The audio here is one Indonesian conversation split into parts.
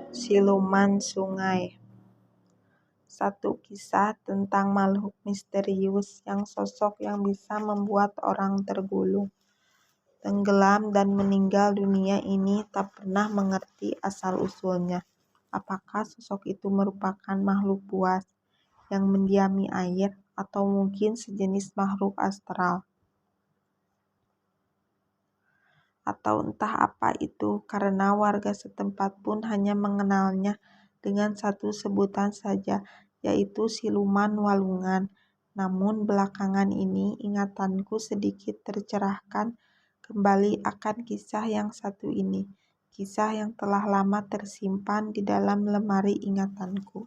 Siluman Sungai. Satu kisah tentang makhluk misterius sosok yang bisa membuat orang tergulung, tenggelam dan meninggal dunia ini tak pernah mengerti asal-usulnya. Apakah sosok itu merupakan makhluk buas yang mendiami air atau mungkin sejenis makhluk astral? Atau entah apa itu, karena warga setempat pun hanya mengenalnya dengan satu sebutan saja, yaitu Siluman Walungan. Namun belakangan ini ingatanku sedikit tercerahkan kembali akan kisah yang satu ini, kisah yang telah lama tersimpan di dalam lemari ingatanku.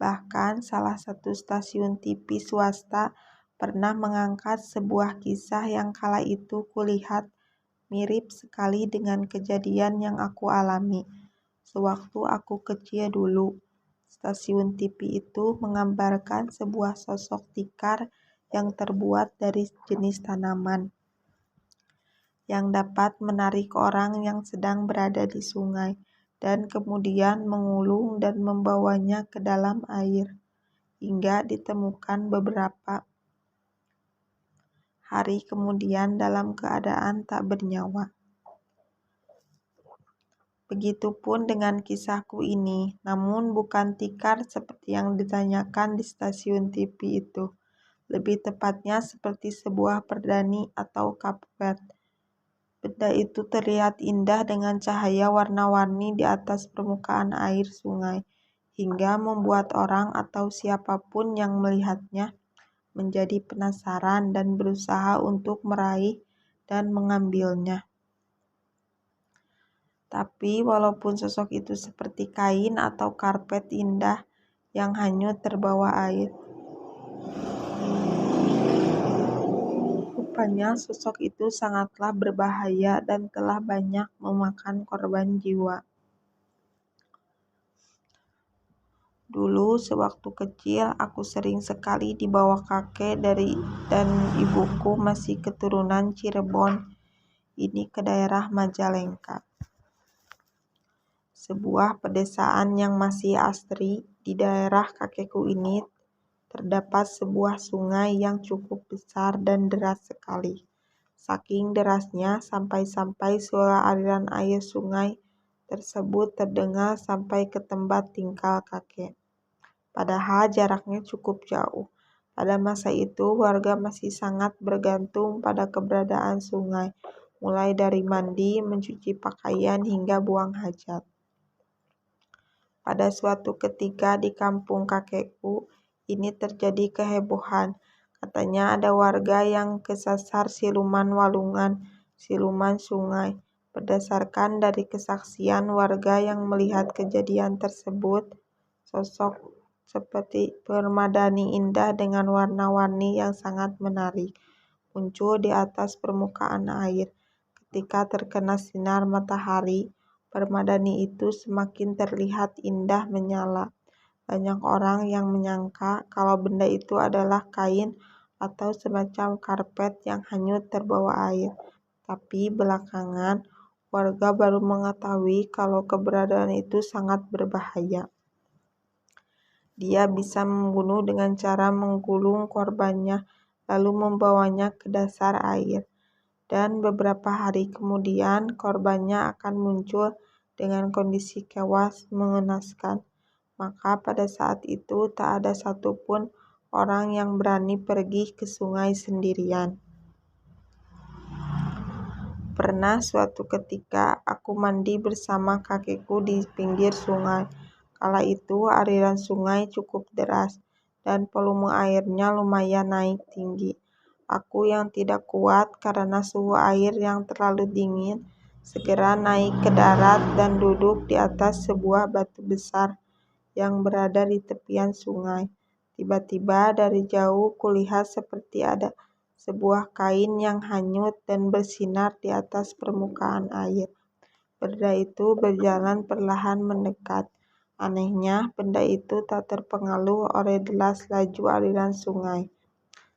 Bahkan salah satu stasiun TV swasta pernah mengangkat sebuah kisah yang kala itu kulihat mirip sekali dengan kejadian yang aku alami sewaktu aku kecil dulu. Stasiun TV itu menggambarkan sebuah sosok tikar yang terbuat dari jenis tanaman yang dapat menarik orang yang sedang berada di sungai dan kemudian mengulung dan membawanya ke dalam air hingga ditemukan beberapa hari kemudian dalam keadaan tak bernyawa. Begitupun dengan kisahku ini, namun bukan tikar seperti yang ditanyakan di stasiun TV itu. Lebih tepatnya seperti sebuah perdani atau kapet. Benda itu terlihat indah dengan cahaya warna-warni di atas permukaan air sungai, hingga membuat orang atau siapapun yang melihatnya menjadi penasaran dan berusaha untuk meraih dan mengambilnya. Tapi walaupun sosok itu seperti kain atau karpet indah yang hanyut terbawa air, rupanya sosok itu sangatlah berbahaya dan telah banyak memakan korban jiwa. Dulu sewaktu kecil aku sering sekali dibawa kakek dan ibuku masih keturunan Cirebon ini ke daerah Majalengka. Sebuah pedesaan yang masih asri. Di daerah kakekku ini terdapat sebuah sungai yang cukup besar dan deras sekali. Saking derasnya sampai-sampai suara aliran air sungai tersebut terdengar sampai ke tempat tinggal kakek. Padahal jaraknya cukup jauh. Pada masa itu warga masih sangat bergantung pada keberadaan sungai, mulai dari mandi, mencuci pakaian hingga buang hajat. Pada suatu ketika di kampung kakekku, ini terjadi kehebohan. Katanya ada warga yang kesasar siluman walungan, siluman sungai. Berdasarkan dari kesaksian warga yang melihat kejadian tersebut, sosok seperti permadani indah dengan warna-warni yang sangat menarik muncul di atas permukaan air. Ketika terkena sinar matahari, permadani itu semakin terlihat indah menyala. Banyak orang yang menyangka kalau benda itu adalah kain atau semacam karpet yang hanyut terbawa air. Tapi belakangan, warga baru mengetahui kalau keberadaan itu sangat berbahaya. Dia bisa membunuh dengan cara menggulung korbannya lalu membawanya ke dasar air. Dan beberapa hari kemudian korbannya akan muncul dengan kondisi kewas mengenaskan. Maka pada saat itu tak ada satupun orang yang berani pergi ke sungai sendirian. Pernah suatu ketika aku mandi bersama kakekku di pinggir sungai. Kala itu aliran sungai cukup deras dan volume airnya lumayan naik tinggi. Aku yang tidak kuat karena suhu air yang terlalu dingin segera naik ke darat dan duduk di atas sebuah batu besar yang berada di tepian sungai. Tiba-tiba dari jauh kulihat seperti ada sebuah kain yang hanyut dan bersinar di atas permukaan air. Benda itu berjalan perlahan mendekat. Anehnya, benda itu tak terpengaruh oleh deras laju aliran sungai.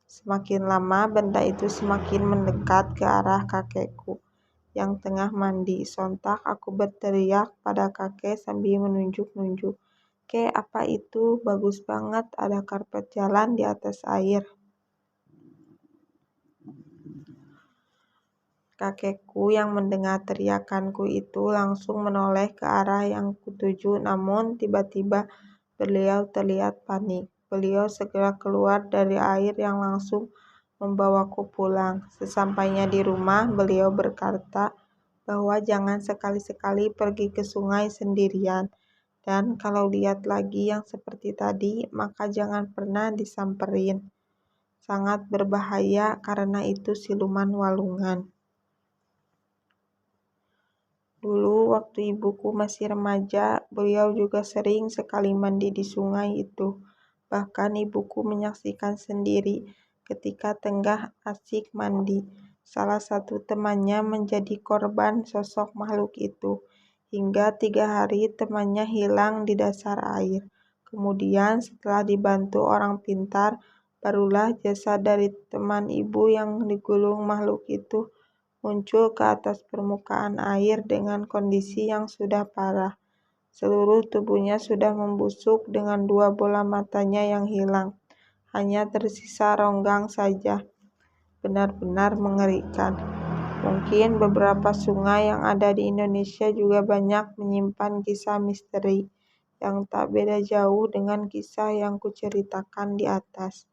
Semakin lama, benda itu semakin mendekat ke arah kakekku. yang tengah mandi. Sontak aku berteriak pada kakek sambil menunjuk-nunjuk. "Kek, apa itu? Bagus banget, ada karpet jalan di atas air." Kakekku yang mendengar teriakanku itu langsung menoleh ke arah yang kutuju, namun tiba-tiba beliau terlihat panik. Beliau segera keluar dari air yang langsung membawaku pulang. Sesampainya di rumah, beliau berkata bahwa jangan sekali-sekali pergi ke sungai sendirian. Dan kalau lihat lagi yang seperti tadi, maka jangan pernah disamperin. Sangat berbahaya karena itu siluman walungan. Dulu waktu ibuku masih remaja, beliau juga sering sekali mandi di sungai itu. Bahkan ibuku menyaksikan sendiri ketika tengah asik mandi. Salah satu temannya menjadi korban sosok makhluk itu. Hingga 3 hari temannya hilang di dasar air. Kemudian setelah dibantu orang pintar, barulah jasad dari teman ibu yang digulung makhluk itu muncul ke atas permukaan air dengan kondisi yang sudah parah. Seluruh tubuhnya sudah membusuk dengan 2 bola matanya yang hilang. Hanya tersisa ronggang saja. Benar-benar mengerikan. Mungkin beberapa sungai yang ada di Indonesia juga banyak menyimpan kisah misteri yang tak beda jauh dengan kisah yang kuceritakan di atas.